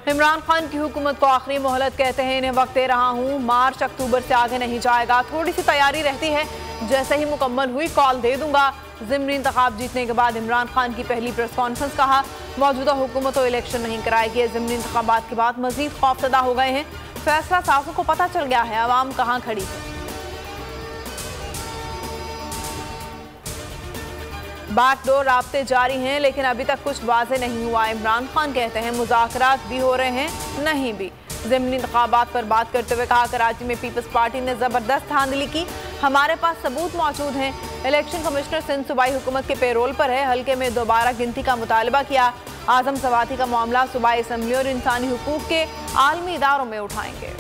इमरान खान की हुकूमत को आखिरी मोहलत कहते हैं, इन्हें वक्त दे रहा हूँ, मार्च अक्टूबर से आगे नहीं जाएगा, थोड़ी सी तैयारी रहती है, जैसे ही मुकम्मल हुई कॉल दे दूंगा। ज़िमनी इंतखाब जीतने के बाद इमरान खान की पहली प्रेस कॉन्फ्रेंस, कहा मौजूदा हुकूमत तो इलेक्शन नहीं कराएगी। ज़िमनी इंतखाबात के बाद मजीद खौफजदा हो गए हैं, फैसला साजों को पता चल गया है अवाम कहाँ खड़ी है। बैकडोर राब्ते जारी हैं, लेकिन अभी तक कुछ वाज़े नहीं हुआ। इमरान खान कहते हैं मुज़ाकरात भी हो रहे हैं, नहीं भी। ज़िमनी इंतखाबात पर बात करते हुए कहा, कराची में पीपल्स पार्टी ने ज़बरदस्त धांधली की, हमारे पास सबूत मौजूद हैं। इलेक्शन कमिश्नर सिंध सूबाई हुकूमत के पेरोल पर है, हल्के में दोबारा गिनती का मुतालबा किया। आजम सवाती का मामला सूबाई असम्बली और इंसानी हुकूक के आलमी इदारों में उठाएंगे।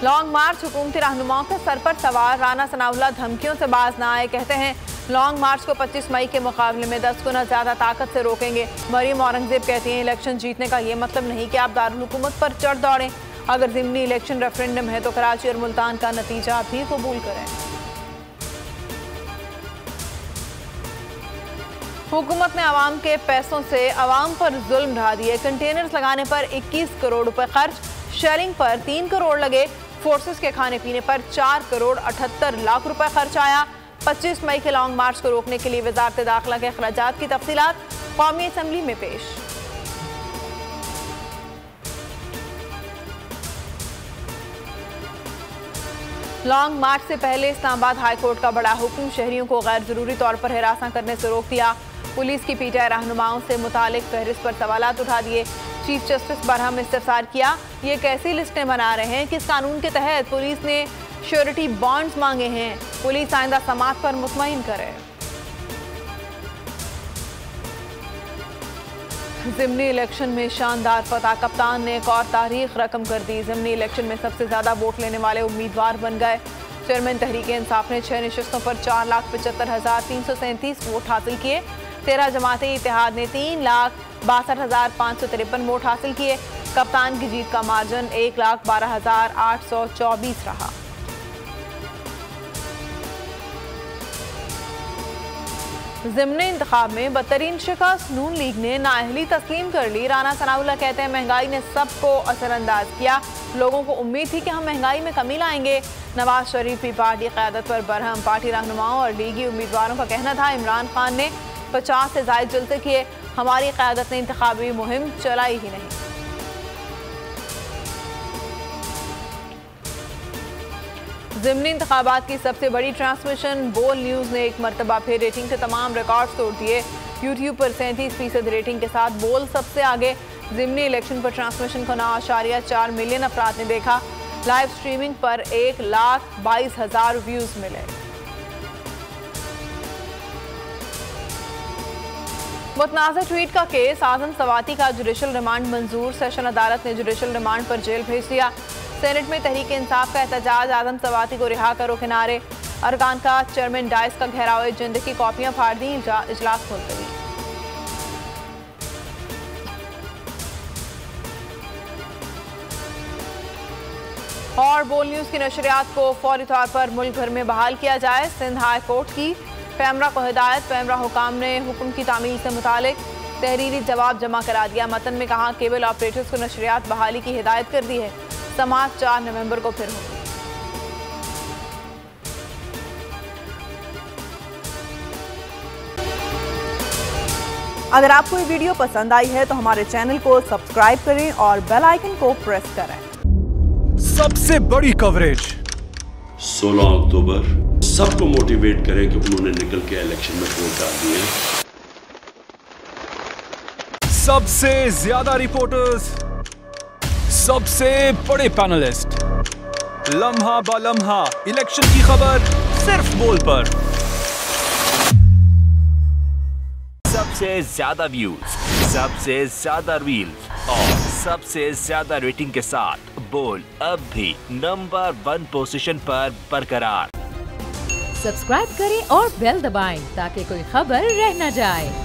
लॉन्ग मार्च हुकूमती रहनुमाओं के सर पर सवार, राना सनाउल्लाह धमकियों से बाज न आए, कहते हैं लॉन्ग मार्च को 25 मई के मुकाबले में 10 गुना ज्यादा ताकत से रोकेंगे। मरीम औरंगजेब कहती हैं इलेक्शन जीतने का ये मतलब नहीं कि आप दारुल हुकूमत पर चढ़ दौड़ें, अगर ज़िमनी इलेक्शन रेफरेंडम है तो कराची और मुल्तान का नतीजा भी कबूल करें। हुकूमत ने अवाम के पैसों से अवाम पर जुल्म ढा दिए, कंटेनर्स लगाने पर 21 करोड़ रुपए खर्च, शेयरिंग पर 3 करोड़ लगे, फोर्सेस के खाने पीने पर 4 करोड़ 78 लाख रुपए खर्च आया। 25 मई के लॉन्ग मार्च को रोकने के लिए वजारत दाखिला के अखराजात की तफसीलात कौमी असम्बली में पेश। लॉन्ग मार्च से पहले इस्लामाबाद हाई कोर्ट का बड़ा हुक्म, शहरियों को गैर जरूरी तौर पर हिरासत करने से रोक दिया। पुलिस की पीटीआई रहनुमाओं से मुतालिक फहरिस्त पर सवालात उठा दिए। चीफ जस्टिस बरहम इस्तफसार किया, ये कैसी लिस्टें बना रहे हैं, किस कानून के तहत पुलिस ने श्योरिटी बॉन्ड्स मांगे हैं, पुलिस आइंदा समात पर मुतमईन करे। ज़िमनी इलेक्शन में शानदार फतह, कप्तान ने एक और तारीख रकम कर दी। ज़िमनी इलेक्शन में सबसे ज्यादा वोट लेने वाले उम्मीदवार बन गए। चेयरमैन तहरीक इंसाफ ने 6 नशिस्तों पर 4,75,337 वोट हासिल किए। 13 जमाती इत्तेहाद ने 3,62,553 वोट हासिल किए। कप्तान की जीत का मार्जिन 1,12,824 रहा। ज़िमनी इंतखाब में बदतरीन शिकस्त, नून लीग ने नाअहली तस्लीम कर ली। राना सनाउल्लाह कहते हैं महंगाई ने सबको असरअंदाज किया, लोगों को उम्मीद थी कि हम महंगाई में कमी लाएंगे। नवाज शरीफ की पार्टी क़यादत पर बरहम, पार्टी रहनुमाओं और लीगी उम्मीदवारों का कहना था इमरान खान ने 50 से ज़ायद जलसे किए, हमारी क़यादत ने इंतखाबी मुहिम चलाई ही नहीं। ज़िमनी इंतखाबात की सबसे बड़ी ट्रांसमिशन, बोल न्यूज़ ने एक मरतबा फिर रेटिंग के तमाम रिकॉर्ड तोड़ दिए। यूट्यूब पर 37% रेटिंग के साथ बोल सबसे आगे। ज़िमनी इलेक्शन पर ट्रांसमिशन को 9.4 मिलियन अफराद ने देखा। लाइव स्ट्रीमिंग पर 1,22,000 व्यूज मिले। मुतनाज़ा ट्वीट का केस, आजम सवाती का जुडिशल रिमांड मंजूर, सेशन अदालत ने जुडिशल रिमांड पर जेल भेज दिया। सेनेट में तहरीक इंसाफ का एहतजाज, आजम सवाती को रिहा करो के नारे। अरकान का चेयरमैन डाइस का घेराव, जिंद की कॉपियां फाड़ दी, इजलास मुलतवी। और बोल न्यूज़ की नशरियात को फौरी तौर पर मुल्क भर में बहाल किया जाए, सिंध हाई कोर्ट की पैमरा को हिदायत। पैमरा हुकाम ने हुक्म की तामील से मुतालिक तहरीरी जवाब जमा करा दिया। मतन में कहा केबल ऑपरेटर्स को नशरियात बहाली की हिदायत कर दी है। समात 4 नवंबर को फिर होगी। अगर आपको ये वीडियो पसंद आई है तो हमारे चैनल को सब्सक्राइब करें और बेल आइकन को प्रेस करें। सबसे बड़ी कवरेज 16 अक्टूबर सबको मोटिवेट करें कि उन्होंने निकल के इलेक्शन में वोट डाल दिए। सबसे ज्यादा रिपोर्टर्स, सबसे बड़े पैनलिस्ट, लम्हा बा लम्हा इलेक्शन की खबर सिर्फ बोल पर। सबसे ज्यादा व्यूज, सबसे ज्यादा रील्स और सबसे ज्यादा रेटिंग के साथ बोल अब भी नंबर 1 पोजीशन पर बरकरार। सब्सक्राइब करें और बेल दबाएं ताकि कोई खबर रह न जाए।